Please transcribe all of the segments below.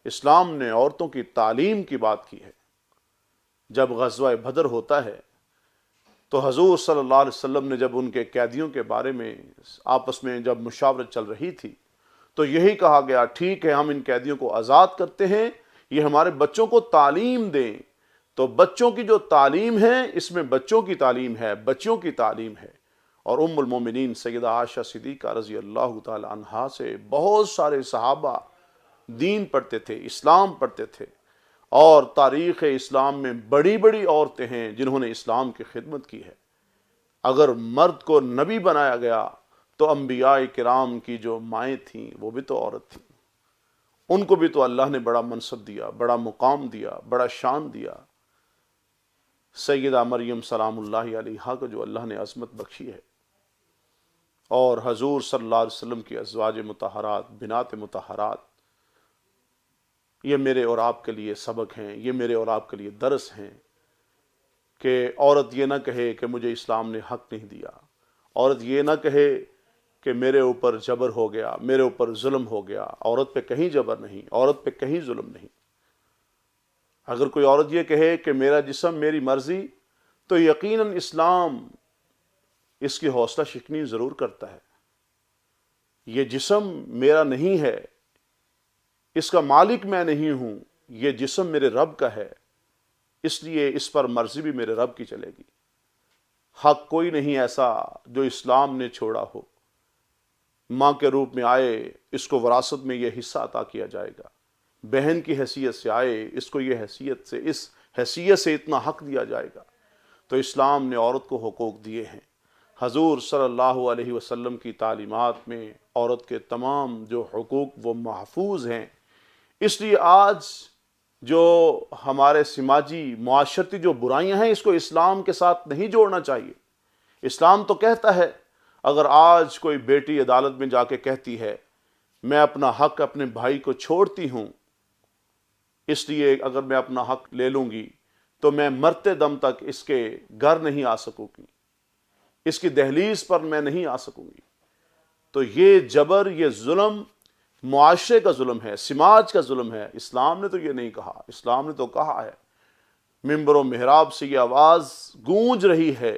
اسلام نے عورتوں کی تعلیم کی بات کی ہے۔ جب غزوہ بدر ہوتا ہے تو حضور صلی اللہ علیہ وسلم نے جب ان کے قیدیوں کے بارے میں آپس میں جب مشاورت چل رہی تھی تو یہی کہا گیا، ٹھیک ہے ہم ان قیدیوں کو آزاد کرتے ہیں، یہ ہمارے بچوں کو تعلیم دیں۔ تو بچوں کی جو تعلیم ہے اس میں بچوں کی تعلیم ہے، بچیوں کی تعلیم ہے۔ اور ام المومنین سیدہ عائشہ صدیقہ رضی اللہ تعالی عنہا سے بہت سارے صحابہ دین پڑھتے تھے، اسلام پڑھتے تھے، اور تاریخ اسلام میں بڑی بڑی عورتیں ہیں جنہوں نے اسلام کی خدمت کی ہے۔ اگر مرد کو نبی بنایا گیا تو انبیاء کرام کی جو مائیں تھیں وہ بھی تو عورت تھیں، ان کو بھی تو اللہ نے بڑا منصب دیا، بڑا مقام دیا، بڑا شان دیا۔ سیدہ مریم سلام اللہ علیہا کو جو اللہ نے عظمت بخشی ہے، اور حضور صلی اللہ علیہ وسلم کی ازواج مطہرات، بنات مطہرات، یہ میرے اور آپ کے لیے سبق ہیں، یہ میرے اور آپ کے لیے درس ہیں کہ عورت یہ نہ کہے کہ مجھے اسلام نے حق نہیں دیا، عورت یہ نہ کہے کہ میرے اوپر جبر ہو گیا، میرے اوپر ظلم ہو گیا۔ عورت پہ کہیں جبر نہیں، عورت پہ کہیں ظلم نہیں۔ اگر کوئی عورت یہ کہے کہ میرا جسم میری مرضی، تو یقیناً اسلام اس کی حوصلہ شکنی ضرور کرتا ہے۔ یہ جسم میرا نہیں ہے، اس کا مالک میں نہیں ہوں، یہ جسم میرے رب کا ہے، اس لیے اس پر مرضی بھی میرے رب کی چلے گی۔ حق کوئی نہیں ایسا جو اسلام نے چھوڑا ہو۔ ماں کے روپ میں آئے، اس کو وراثت میں یہ حصہ عطا کیا جائے گا۔ بہن کی حیثیت سے آئے، اس کو یہ اس حیثیت سے اتنا حق دیا جائے گا۔ تو اسلام نے عورت کو حقوق دیے ہیں۔ حضور صلی اللہ علیہ وسلم کی تعلیمات میں عورت کے تمام جو حقوق وہ محفوظ ہیں۔ اس لیے آج جو ہمارے سماجی معاشرتی جو برائیاں ہیں، اس کو اسلام کے ساتھ نہیں جوڑنا چاہیے۔ اسلام تو کہتا ہے، اگر آج کوئی بیٹی عدالت میں جا کے کہتی ہے میں اپنا حق اپنے بھائی کو چھوڑتی ہوں، اس لیے اگر میں اپنا حق لے لوں گی تو میں مرتے دم تک اس کے گھر نہیں آ سکوں گی، اس کی دہلیز پر میں نہیں آ سکوں گی، تو یہ جبر، یہ ظلم معاشرے کا ظلم ہے، سماج کا ظلم ہے۔ اسلام نے تو یہ نہیں کہا۔ اسلام نے تو کہا ہے، منبر و محراب سے یہ آواز گونج رہی ہے،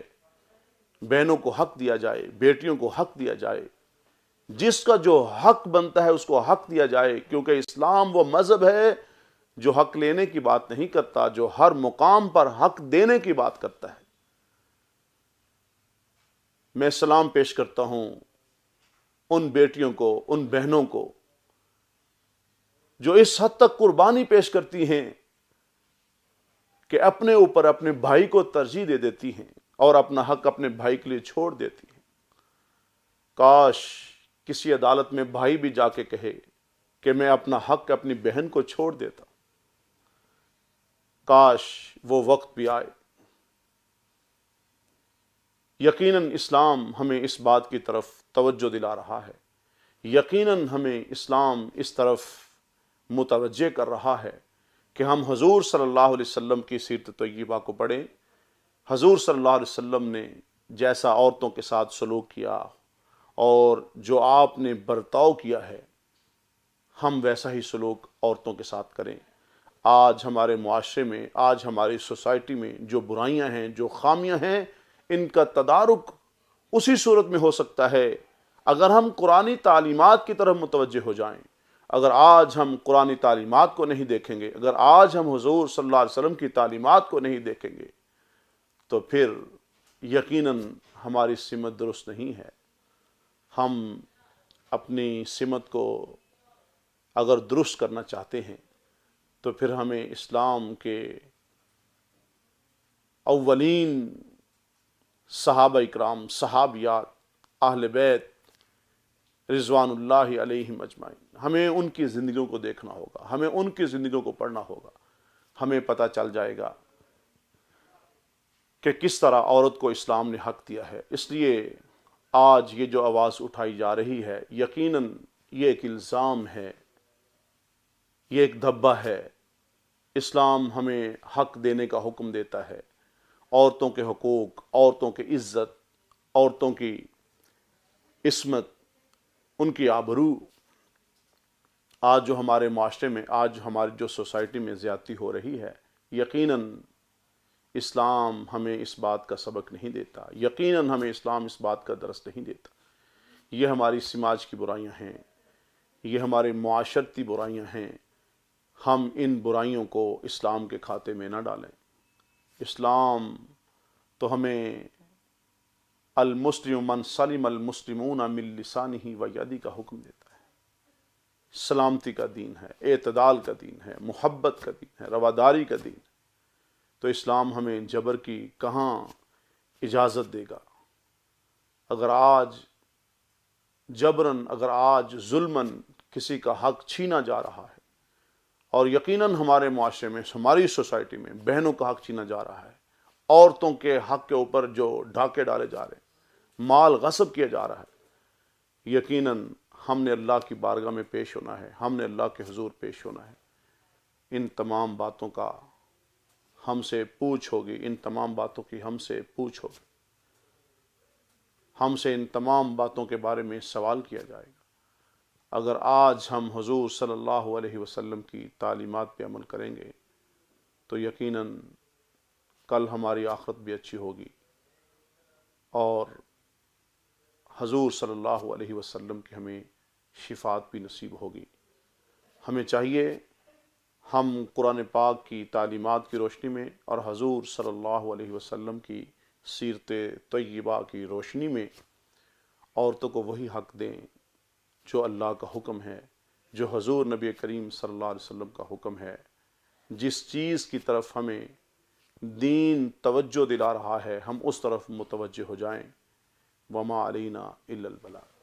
بہنوں کو حق دیا جائے، بیٹیوں کو حق دیا جائے، جس کا جو حق بنتا ہے اس کو حق دیا جائے، کیونکہ اسلام وہ مذہب ہے جو حق لینے کی بات نہیں کرتا، جو ہر مقام پر حق دینے کی بات کرتا ہے۔ میں سلام پیش کرتا ہوں ان بیٹیوں کو، ان بہنوں کو جو اس حد تک قربانی پیش کرتی ہیں کہ اپنے اوپر اپنے بھائی کو ترجیح دے دیتی ہیں اور اپنا حق اپنے بھائی کے لیے چھوڑ دیتی ہیں۔ کاش کسی عدالت میں بھائی بھی جا کے کہے کہ میں اپنا حق اپنی بہن کو چھوڑ دیتا۔ کاش وہ وقت بھی آئے۔ یقیناً اسلام ہمیں اس بات کی طرف توجہ دلا رہا ہے، یقیناً ہمیں اسلام اس طرف متوجہ کر رہا ہے کہ ہم حضور صلی اللہ علیہ وسلم کی سیرت طیبہ کو پڑھیں۔ حضور صلی اللہ علیہ وسلم نے جیسا عورتوں کے ساتھ سلوک کیا اور جو آپ نے برتاؤ کیا ہے، ہم ویسا ہی سلوک عورتوں کے ساتھ کریں۔ آج ہمارے معاشرے میں، آج ہماری سوسائٹی میں جو برائیاں ہیں، جو خامیاں ہیں، ان کا تدارک اسی صورت میں ہو سکتا ہے اگر ہم قرآنی تعلیمات کی طرف متوجہ ہو جائیں۔ اگر آج ہم قرآنی تعلیمات کو نہیں دیکھیں گے، اگر آج ہم حضور صلی اللہ علیہ وسلم کی تعلیمات کو نہیں دیکھیں گے، تو پھر یقیناً ہماری سمت درست نہیں ہے۔ ہم اپنی سمت کو اگر درست کرنا چاہتے ہیں تو پھر ہمیں اسلام کے اولین صحابہ اکرام، صحابیات، اہل بیت رضوان اللہ علیہم اجمعین، ہمیں ان کی زندگیوں کو دیکھنا ہوگا، ہمیں ان کی زندگیوں کو پڑھنا ہوگا۔ ہمیں پتہ چل جائے گا کہ کس طرح عورت کو اسلام نے حق دیا ہے۔ اس لیے آج یہ جو آواز اٹھائی جا رہی ہے، یقیناً یہ ایک الزام ہے، یہ ایک دھبہ ہے۔ اسلام ہمیں حق دینے کا حکم دیتا ہے، عورتوں کے حقوق، عورتوں کی عزت، عورتوں کی عصمت، ان کی آبرو، آج جو ہمارے معاشرے میں، آج ہماری جو سوسائٹی میں زیادتی ہو رہی ہے، یقیناً اسلام ہمیں اس بات کا سبق نہیں دیتا، یقیناً ہمیں اسلام اس بات کا درس نہیں دیتا۔ یہ ہماری سماج کی برائیاں ہیں، یہ ہمارے معاشرتی برائیاں ہیں۔ ہم ان برائیوں کو اسلام کے کھاتے میں نہ ڈالیں۔ اسلام تو ہمیں المسلم من سلم المسلمون من لسانہ و یدہ کا حکم دیتا ہے۔ سلامتی کا دین ہے، اعتدال کا دین ہے، محبت کا دین ہے، رواداری کا دین ہے۔ تو اسلام ہمیں جبر کی کہاں اجازت دے گا؟ اگر آج جبراً، اگر آج ظلماً کسی کا حق چھینا جا رہا ہے، اور یقیناً ہمارے معاشرے میں، ہماری سوسائٹی میں بہنوں کا حق چھینا جا رہا ہے، عورتوں کے حق کے اوپر جو ڈاکے ڈالے جا رہے ہیں، مال غصب کیا جا رہا ہے، یقیناً ہم نے اللہ کی بارگاہ میں پیش ہونا ہے، ہم نے اللہ کے حضور پیش ہونا ہے۔ ان تمام باتوں کا ہم سے پوچھ ہوگی، ان تمام باتوں کی ہم سے پوچھ ہوگی، ہم سے ان تمام باتوں کے بارے میں سوال کیا جائے گا۔ اگر آج ہم حضور صلی اللہ علیہ وسلم کی تعلیمات پہ عمل کریں گے تو یقیناً کل ہماری آخرت بھی اچھی ہوگی، اور حضور صلی اللہ علیہ وسلم کی ہمیں شفاعت بھی نصیب ہوگی۔ ہمیں چاہیے ہم قرآن پاک کی تعلیمات کی روشنی میں اور حضور صلی اللہ علیہ وسلم کی سیرت طیبہ کی روشنی میں عورتوں کو وہی حق دیں جو اللہ کا حکم ہے، جو حضور نبی کریم صلی اللہ علیہ وسلم کا حکم ہے۔ جس چیز کی طرف ہمیں دین توجہ دلا رہا ہے، ہم اس طرف متوجہ ہو جائیں۔ وما علینا الا البلاغ۔